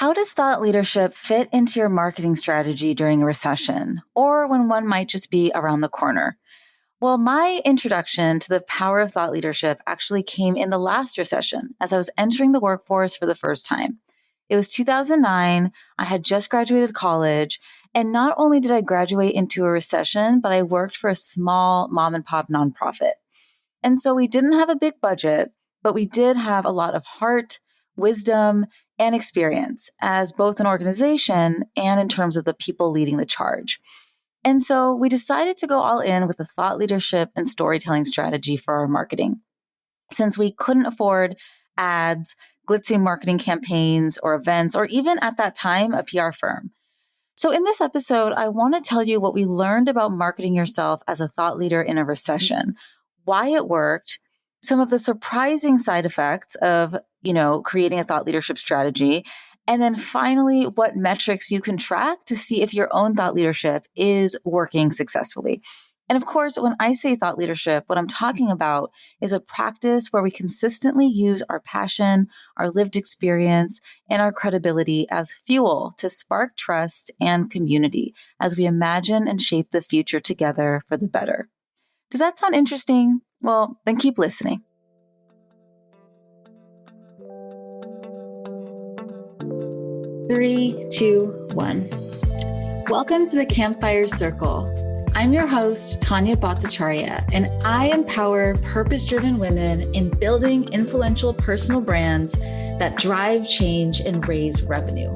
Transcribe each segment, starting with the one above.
How does thought leadership fit into your marketing strategy during a recession or when one might just be around the corner? Well, my introduction to the power of thought leadership actually came in the last recession as I was entering the workforce for the first time. It was 2009. I had just graduated college. And not only did I graduate into a recession, but I worked for a small mom and pop nonprofit. And so we didn't have a big budget, but we did have a lot of heart, wisdom, and experience as both an organization and in terms of the people leading the charge. And so we decided to go all in with a thought leadership and storytelling strategy for our marketing. Since we couldn't afford ads, glitzy marketing campaigns, or events, or even at that time, a PR firm. So in this episode, I want to tell you what we learned about marketing yourself as a thought leader in a recession, why it worked, some of the surprising side effects of, creating a thought leadership strategy, and then finally, what metrics you can track to see if your own thought leadership is working successfully. And of course, when I say thought leadership, what I'm talking about is a practice where we consistently use our passion, our lived experience, and our credibility as fuel to spark trust and community as we imagine and shape the future together for the better. Does that sound interesting? Well, then keep listening. Three, two, one. Welcome to the Campfire Circle. I'm your host, Tanya Bhattacharya, and I empower purpose-driven women in building influential personal brands that drive change and raise revenue.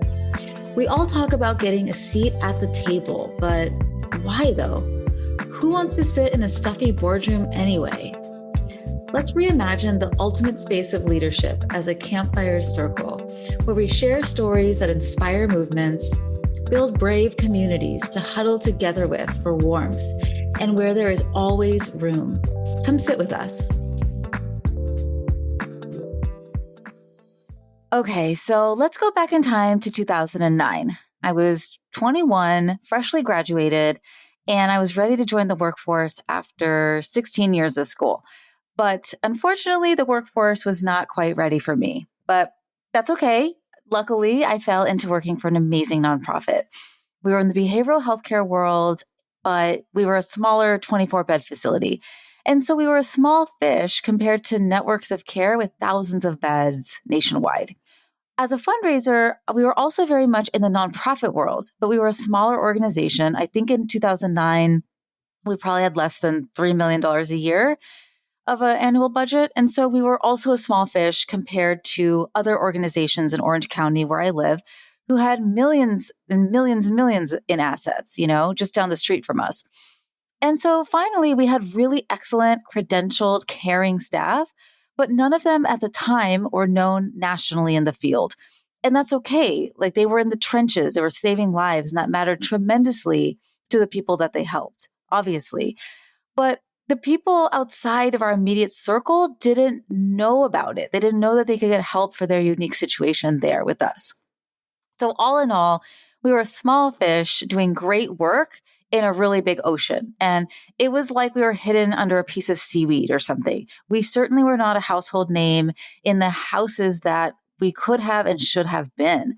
We all talk about getting a seat at the table, but why though? Who wants to sit in a stuffy boardroom anyway? Let's reimagine the ultimate space of leadership as a campfire circle, where we share stories that inspire movements, build brave communities to huddle together with for warmth, and where there is always room. Come sit with us. Okay, so let's go back in time to 2009. I was 21, freshly graduated, and I was ready to join the workforce after 16 years of school. But unfortunately, the workforce was not quite ready for me. But that's okay. Luckily, I fell into working for an amazing nonprofit. We were in the behavioral healthcare world, but we were a smaller 24-bed facility. And so we were a small fish compared to networks of care with thousands of beds nationwide. As a fundraiser, we were also very much in the nonprofit world, but we were a smaller organization. I think in 2009, we probably had less than $3 million a year of an annual budget. And so we were also a small fish compared to other organizations in Orange County where I live who had millions and millions and millions in assets, just down the street from us. And so finally, we had really excellent, credentialed, caring staff, but none of them at the time were known nationally in the field. And that's okay. Like they were in the trenches, they were saving lives, and that mattered tremendously to the people that they helped, obviously. But the people outside of our immediate circle didn't know about it. They didn't know that they could get help for their unique situation there with us. So all in all, we were a small fish doing great work in a really big ocean. And it was like we were hidden under a piece of seaweed or something. We certainly were not a household name in the houses that we could have and should have been.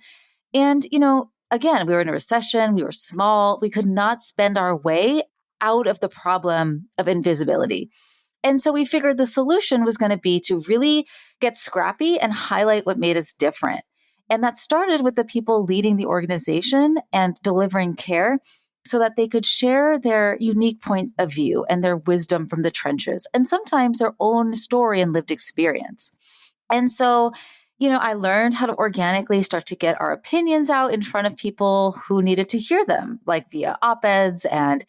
And, again, we were in a recession. We were small. We could not spend our way out of the problem of invisibility. And so we figured the solution was going to be to really get scrappy and highlight what made us different. And that started with the people leading the organization and delivering care so that they could share their unique point of view and their wisdom from the trenches, and sometimes their own story and lived experience. And so, I learned how to organically start to get our opinions out in front of people who needed to hear them, like via op-eds and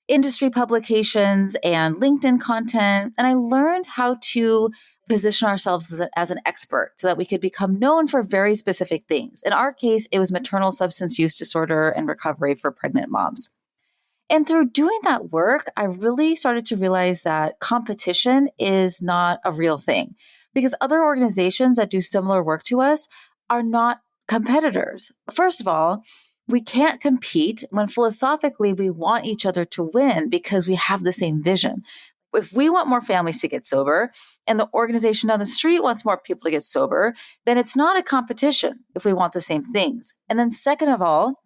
industry publications and LinkedIn content. And I learned how to position ourselves as an expert so that we could become known for very specific things. In our case, it was maternal substance use disorder and recovery for pregnant moms. And through doing that work, I really started to realize that competition is not a real thing because other organizations that do similar work to us are not competitors. First of all, we can't compete when philosophically we want each other to win because we have the same vision. if we want more families to get sober and the organization down the street wants more people to get sober, then it's not a competition if we want the same things. And then second of all,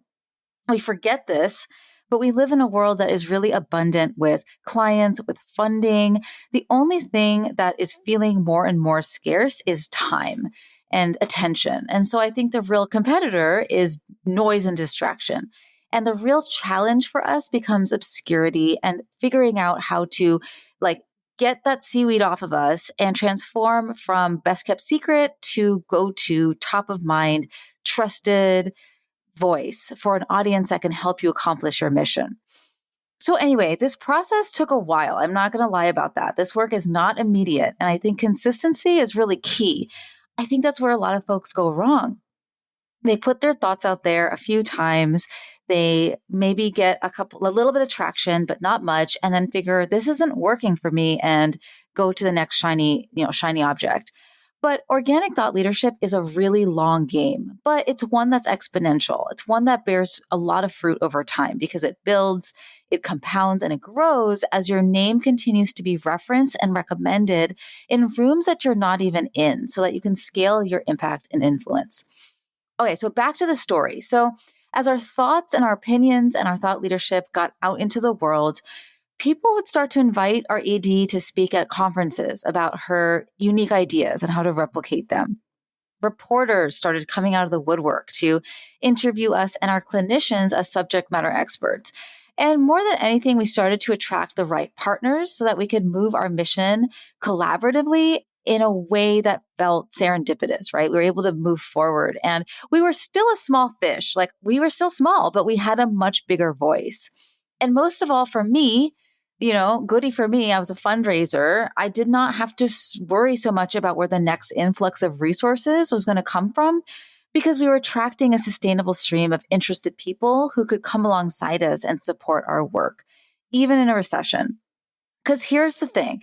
we forget this, but we live in a world that is really abundant with clients, with funding. The only thing that is feeling more and more scarce is time and attention. And so I think the real competitor is noise and distraction. And the real challenge for us becomes obscurity and figuring out how to like get that seaweed off of us and transform from best kept secret to go to top of mind, trusted voice for an audience that can help you accomplish your mission. So anyway, this process took a while. I'm not going to lie about that. This work is not immediate. And I think consistency is really key. I think that's where a lot of folks go wrong. They put their thoughts out there a few times. They maybe get a little bit of traction, but not much, and then figure this isn't working for me and go to the next shiny object. But organic thought leadership is a really long game, but it's one that's exponential. It's one that bears a lot of fruit over time because it builds, it compounds, and it grows as your name continues to be referenced and recommended in rooms that you're not even in so that you can scale your impact and influence. Okay, so back to the story. So as our thoughts and our opinions and our thought leadership got out into the world, people would start to invite our ED to speak at conferences about her unique ideas and how to replicate them. Reporters started coming out of the woodwork to interview us and our clinicians as subject matter experts. And more than anything, we started to attract the right partners so that we could move our mission collaboratively in a way that felt serendipitous, right? We were able to move forward and we were still a small fish. Like we were still small, but we had a much bigger voice. And most of all for me, goody for me, I was a fundraiser. I did not have to worry so much about where the next influx of resources was going to come from because we were attracting a sustainable stream of interested people who could come alongside us and support our work, even in a recession. Because here's the thing.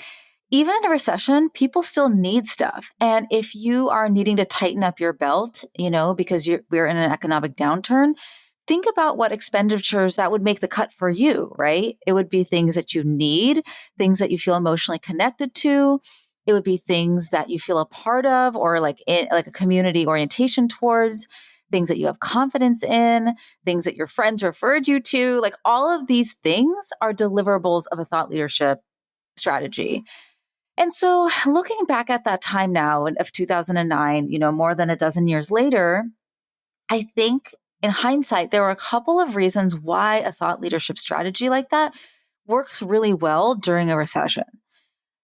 Even in a recession, people still need stuff. And if you are needing to tighten up your belt, because we're in an economic downturn, think about what expenditures that would make the cut for you, right? It would be things that you need, things that you feel emotionally connected to. It would be things that you feel a part of or like a community orientation towards, things that you have confidence in, things that your friends referred you to. Like all of these things are deliverables of a thought leadership strategy. And so looking back at that time now of 2009, more than a dozen years later, I think in hindsight, there were a couple of reasons why a thought leadership strategy like that works really well during a recession.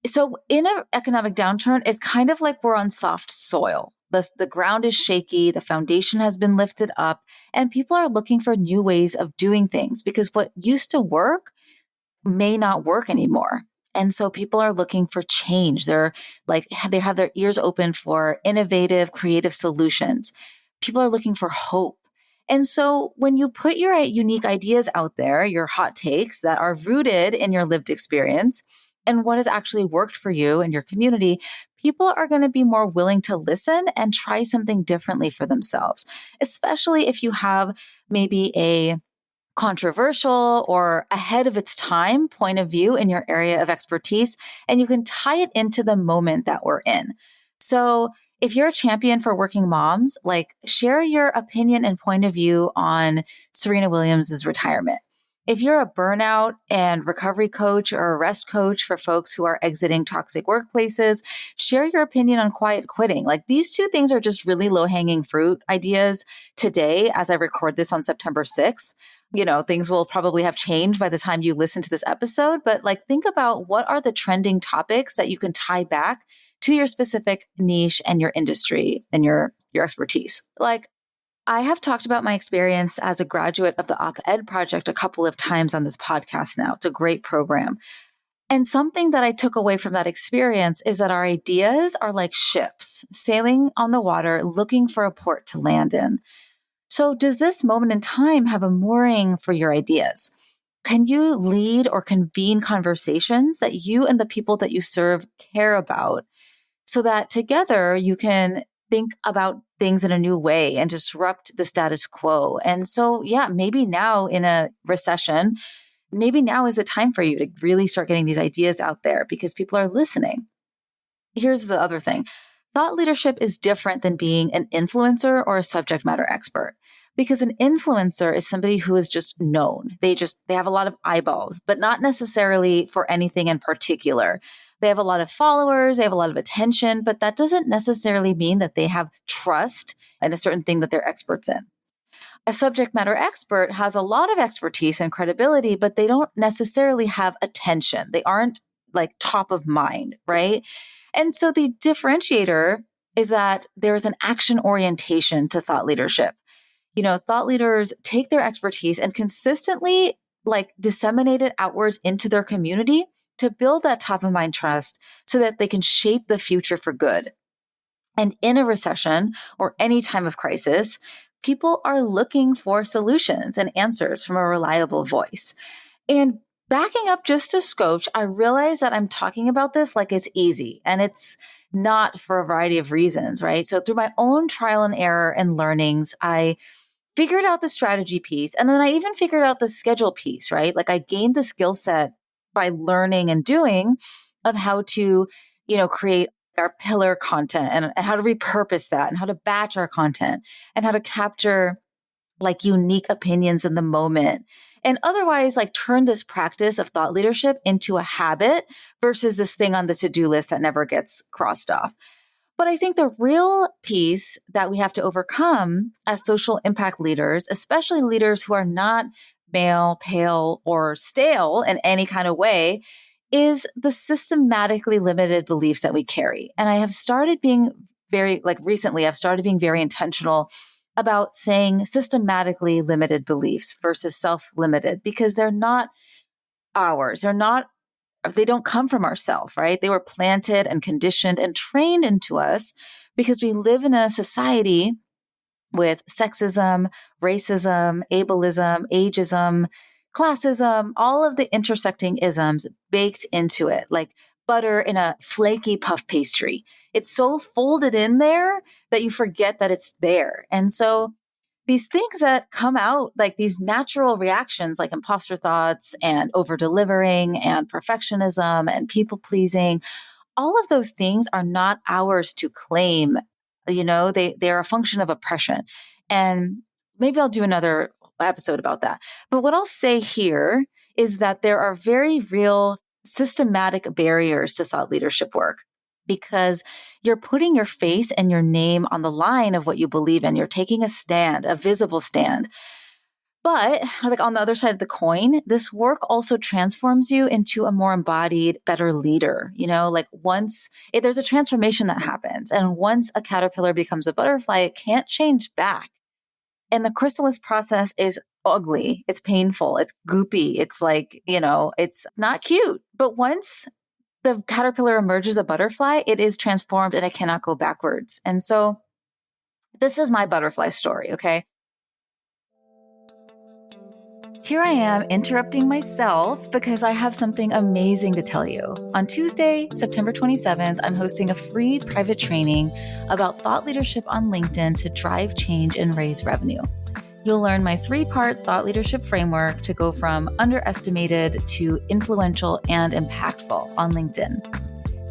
So in an economic downturn, it's kind of like we're on soft soil. The ground is shaky, the foundation has been lifted up, and people are looking for new ways of doing things because what used to work may not work anymore. And so people are looking for change. They have their ears open for innovative, creative solutions. People are looking for hope. And so when you put your unique ideas out there, your hot takes that are rooted in your lived experience and what has actually worked for you and your community, people are going to be more willing to listen and try something differently for themselves, especially if you have maybe a controversial or ahead of its time point of view in your area of expertise, and you can tie it into the moment that we're in. So if you're a champion for working moms, share your opinion and point of view on Serena Williams' retirement. If you're a burnout and recovery coach or a rest coach for folks who are exiting toxic workplaces, share your opinion on quiet quitting. These two things are just really low-hanging fruit ideas today as I record this on September 6th. Things will probably have changed by the time you listen to this episode, but think about what are the trending topics that you can tie back to your specific niche and your industry and your expertise. I have talked about my experience as a graduate of the Op-Ed Project a couple of times on this podcast now. It's a great program. And something that I took away from that experience is that our ideas are like ships sailing on the water, looking for a port to land in. So does this moment in time have a mooring for your ideas? Can you lead or convene conversations that you and the people that you serve care about so that together you can think about things in a new way and disrupt the status quo? And so, maybe now in a recession, maybe now is a time for you to really start getting these ideas out there because people are listening. Here's the other thing. Thought leadership is different than being an influencer or a subject matter expert. Because an influencer is somebody who is just known. They have a lot of eyeballs, but not necessarily for anything in particular. They have a lot of followers, they have a lot of attention, but that doesn't necessarily mean that they have trust in a certain thing that they're experts in. A subject matter expert has a lot of expertise and credibility, but they don't necessarily have attention. They aren't like top of mind, right? And so the differentiator is that there's an action orientation to thought leadership. Thought leaders take their expertise and consistently disseminate it outwards into their community to build that top of mind trust so that they can shape the future for good. And in a recession or any time of crisis, people are looking for solutions and answers from a reliable voice. And backing up just a scotch, I realize that I'm talking about this like it's easy, and it's not for a variety of reasons, right? So through my own trial and error and learnings, I figured out the strategy piece. And then I even figured out the schedule piece, right? Like I gained the skill set by learning and doing of how to, create our pillar content and how to repurpose that and how to batch our content and how to capture unique opinions in the moment. And otherwise, turn this practice of thought leadership into a habit versus this thing on the to-do list that never gets crossed off. But I think the real piece that we have to overcome as social impact leaders, especially leaders who are not male, pale, or stale in any kind of way, is the systematically limited beliefs that we carry. And I have started being recently, I've started being very intentional about saying systematically limited beliefs versus self-limited, because they're not ours. They don't come from ourselves, right? They were planted and conditioned and trained into us because we live in a society with sexism, racism, ableism, ageism, classism, all of the intersecting isms baked into it, like butter in a flaky puff pastry. It's so folded in there that you forget that it's there. And so these things that come out, like these natural reactions, like imposter thoughts and over delivering and perfectionism and people pleasing, all of those things are not ours to claim. They're a function of oppression. And maybe I'll do another episode about that. But what I'll say here is that there are very real systematic barriers to thought leadership work, because you're putting your face and your name on the line of what you believe in. You're taking a stand, a visible stand. But on the other side of the coin, this work also transforms you into a more embodied, better leader. There's a transformation that happens. And once a caterpillar becomes a butterfly, it can't change back. And the chrysalis process is ugly. It's painful. It's goopy. It's it's not cute. But once the caterpillar emerges a butterfly, it is transformed and it cannot go backwards. And so this is my butterfly story, okay? Here I am interrupting myself because I have something amazing to tell you. On Tuesday, September 27th, I'm hosting a free private training about thought leadership on LinkedIn to drive change and raise revenue. You'll learn my 3-part thought leadership framework to go from underestimated to influential and impactful on LinkedIn.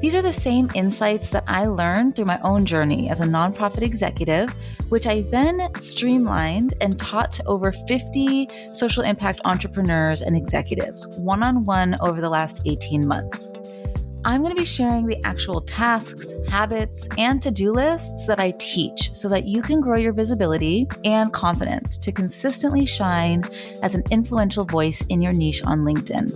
These are the same insights that I learned through my own journey as a nonprofit executive, which I then streamlined and taught to over 50 social impact entrepreneurs and executives one-on-one over the last 18 months. I'm going to be sharing the actual tasks, habits, and to-do lists that I teach so that you can grow your visibility and confidence to consistently shine as an influential voice in your niche on LinkedIn.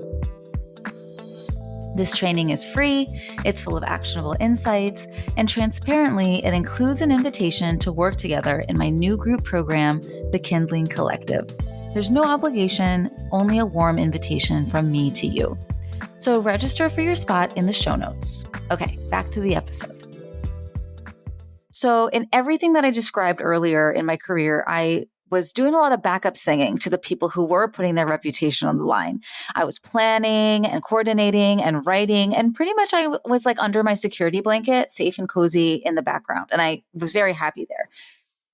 This training is free, it's full of actionable insights, and transparently, it includes an invitation to work together in my new group program, The Kindling Collective. There's no obligation, only a warm invitation from me to you. So register for your spot in the show notes. Okay, back to the episode. So in everything that I described earlier in my career, I was doing a lot of backup singing to the people who were putting their reputation on the line. I was planning and coordinating and writing, and pretty much I was under my security blanket, safe and cozy in the background. And I was very happy there.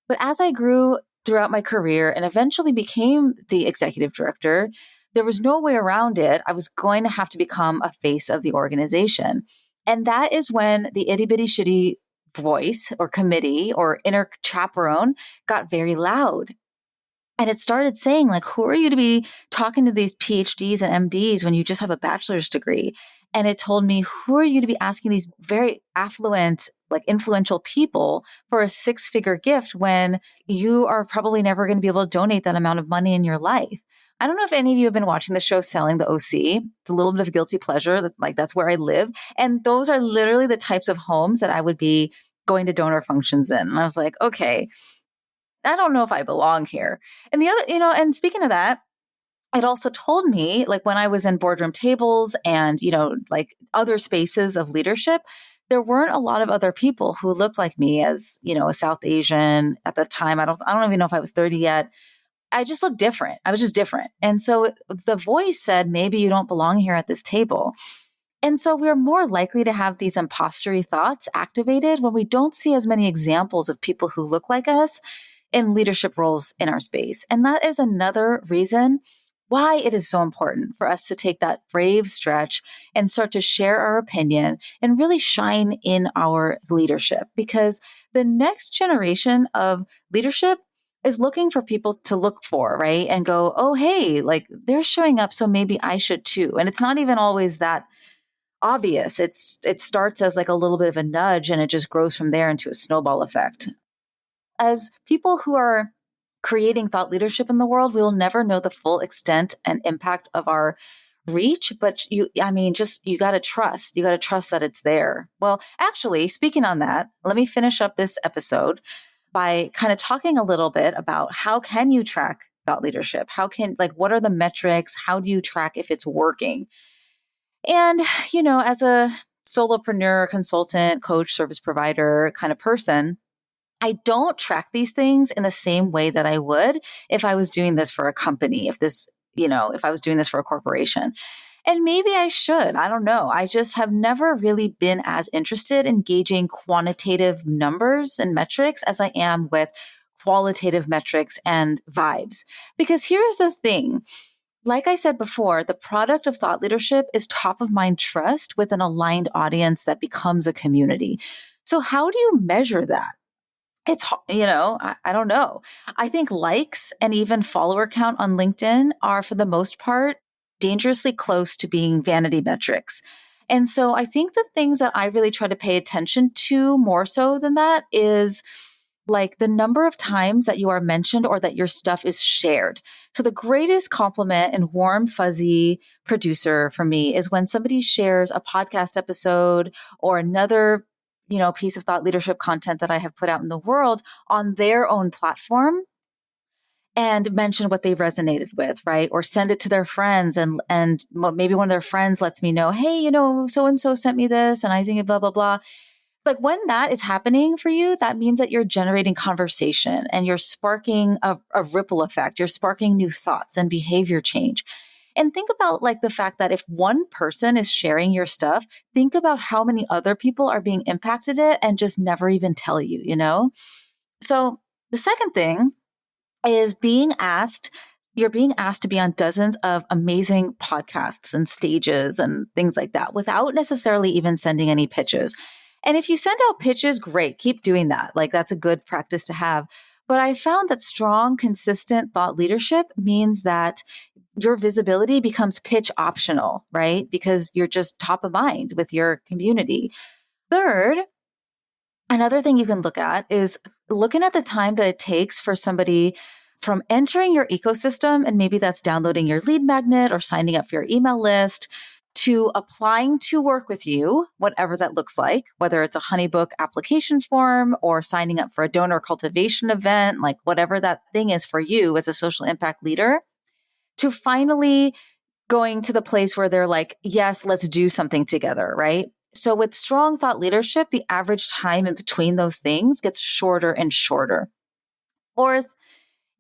But as I grew throughout my career and eventually became the executive director, there was no way around it. I was going to have to become a face of the organization. And that is when the itty bitty shitty voice or committee or inner chaperone got very loud. And it started saying, like, who are you to be talking to these PhDs and MDs when you just have a bachelor's degree? And it told me, who are you to be asking these very affluent, like influential people for a 6-figure gift when you are probably never going to be able to donate that amount of money in your life? I don't know if any of you have been watching the show Selling the OC. It's a little bit of a guilty pleasure. Like, that's where I live. And those are literally the types of homes that I would be going to donor functions in. And I was like, okay, I don't know if I belong here. And the other, and speaking of that, it also told me, like, when I was in boardroom tables and, like other spaces of leadership, there weren't a lot of other people who looked like me as, a South Asian at the time. I don't even know if I was 30 yet. I just looked different. I was just different. And so the voice said, maybe you don't belong here at this table. And so we're more likely to have these impostery thoughts activated when we don't see as many examples of people who look like us in leadership roles in our space. And that is another reason why it is so important for us to take that brave stretch and start to share our opinion and really shine in our leadership, because the next generation of leadership is looking for people to look for, right? And go, oh, hey, like they're showing up, so maybe I should too. And it's not even always that obvious. It starts as like a little bit of a nudge and it just grows from there into a snowball effect. As people who are creating thought leadership in the world, we will never know the full extent and impact of our reach, but you got to trust. You got to trust that it's there. Well, actually, speaking on that, let me finish up this episode by kind of talking a little bit about how can you track thought leadership? What are the metrics? How do you track if it's working? And, as a solopreneur, consultant, coach, service provider kind of person, I don't track these things in the same way that I would if I was doing this for a company, if I was doing this for a corporation. And maybe I should, I don't know. I just have never really been as interested in gauging quantitative numbers and metrics as I am with qualitative metrics and vibes. Because here's the thing. Like I said before, the product of thought leadership is top of mind trust with an aligned audience that becomes a community. So how do you measure that? It's, I don't know. I think likes and even follower count on LinkedIn are, for the most part, dangerously close to being vanity metrics. And so I think the things that I really try to pay attention to more so than that is like the number of times that you are mentioned or that your stuff is shared. So the greatest compliment and warm, fuzzy producer for me is when somebody shares a podcast episode or another piece of thought leadership content that I have put out in the world on their own platform and mention what they've resonated with, right? Or send it to their friends and maybe one of their friends lets me know, hey, so-and-so sent me this and I think blah, blah, blah. Like when that is happening for you, that means that you're generating conversation and you're sparking a ripple effect. You're sparking new thoughts and behavior change. And think about like the fact that if one person is sharing your stuff, think about how many other people are being impacted it and just never even tell you, So the second thing is you're being asked to be on dozens of amazing podcasts and stages and things like that without necessarily even sending any pitches. And if you send out pitches, great, keep doing that. Like that's a good practice to have. But I found that strong, consistent thought leadership means that your visibility becomes pitch optional, right? Because you're just top of mind with your community. Third, another thing you can look at is looking at the time that it takes for somebody from entering your ecosystem, and maybe that's downloading your lead magnet or signing up for your email list, to applying to work with you, whatever that looks like, whether it's a Honeybook application form or signing up for a donor cultivation event, like whatever that thing is for you as a social impact leader, to finally going to the place where they're like, yes, let's do something together, right? So with strong thought leadership, the average time in between those things gets shorter and shorter. Fourth,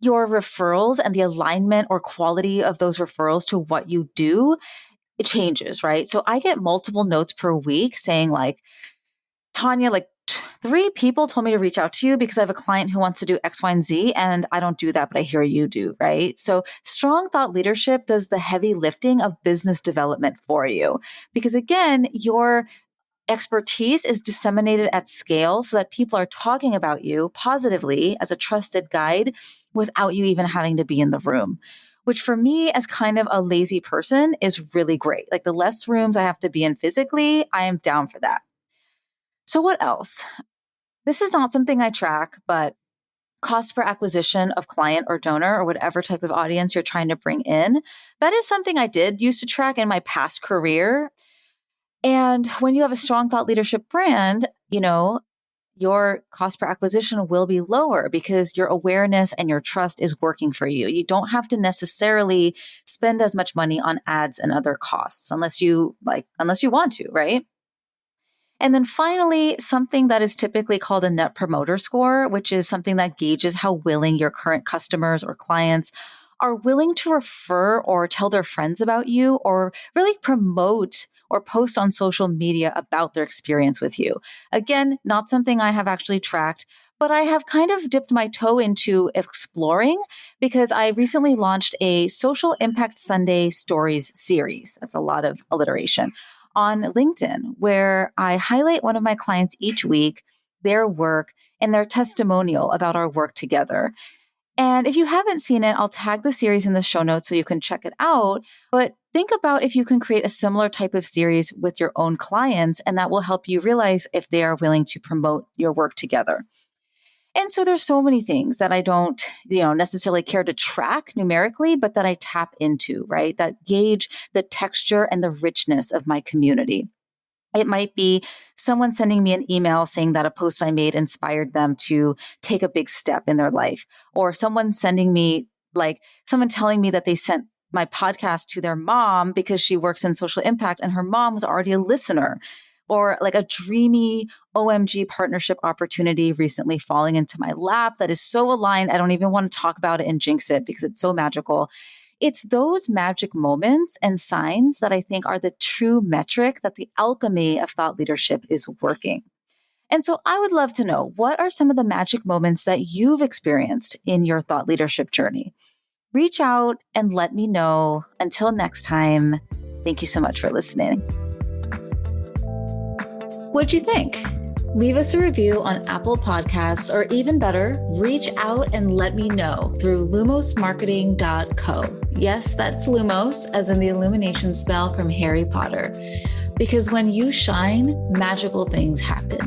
your referrals and the alignment or quality of those referrals to what you do, it changes, right? So I get multiple notes per week saying like, Tanya, like 3 people told me to reach out to you because I have a client who wants to do X, Y, and Z, and I don't do that, but I hear you do, right? So strong thought leadership does the heavy lifting of business development for you. Because again, your expertise is disseminated at scale so that people are talking about you positively as a trusted guide without you even having to be in the room, which for me as kind of a lazy person is really great. Like the less rooms I have to be in physically, I am down for that. So what else? This is not something I track, but cost per acquisition of client or donor or whatever type of audience you're trying to bring in, that is something I did used to track in my past career. And when you have a strong thought leadership brand, your cost per acquisition will be lower because your awareness and your trust is working for you. You don't have to necessarily spend as much money on ads and other costs unless you want to, right? And then finally, something that is typically called a net promoter score, which is something that gauges how willing your current customers or clients are willing to refer or tell their friends about you or really promote or post on social media about their experience with you. Again, not something I have actually tracked, but I have kind of dipped my toe into exploring because I recently launched a Social Impact Sunday Stories series. That's a lot of alliteration on LinkedIn, where I highlight one of my clients each week, their work, and their testimonial about our work together. And if you haven't seen it, I'll tag the series in the show notes so you can check it out. But think about if you can create a similar type of series with your own clients, and that will help you realize if they are willing to promote your work together. And so there's so many things that I don't, necessarily care to track numerically, but that I tap into, right? That gauge the texture and the richness of my community. It might be someone sending me an email saying that a post I made inspired them to take a big step in their life, or someone telling me that they sent my podcast to their mom because she works in social impact and her mom was already a listener, or like a dreamy OMG partnership opportunity recently falling into my lap that is so aligned. I don't even want to talk about it and jinx it because it's so magical. It's those magic moments and signs that I think are the true metric that the alchemy of thought leadership is working. And so I would love to know, what are some of the magic moments that you've experienced in your thought leadership journey? Reach out and let me know. Until next time, thank you so much for listening. What'd you think? Leave us a review on Apple Podcasts, or even better, reach out and let me know through lumosmarketing.co. Yes, that's Lumos, as in the illumination spell from Harry Potter. Because when you shine, magical things happen.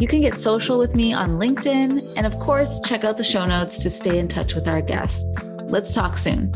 You can get social with me on LinkedIn, and of course, check out the show notes to stay in touch with our guests. Let's talk soon.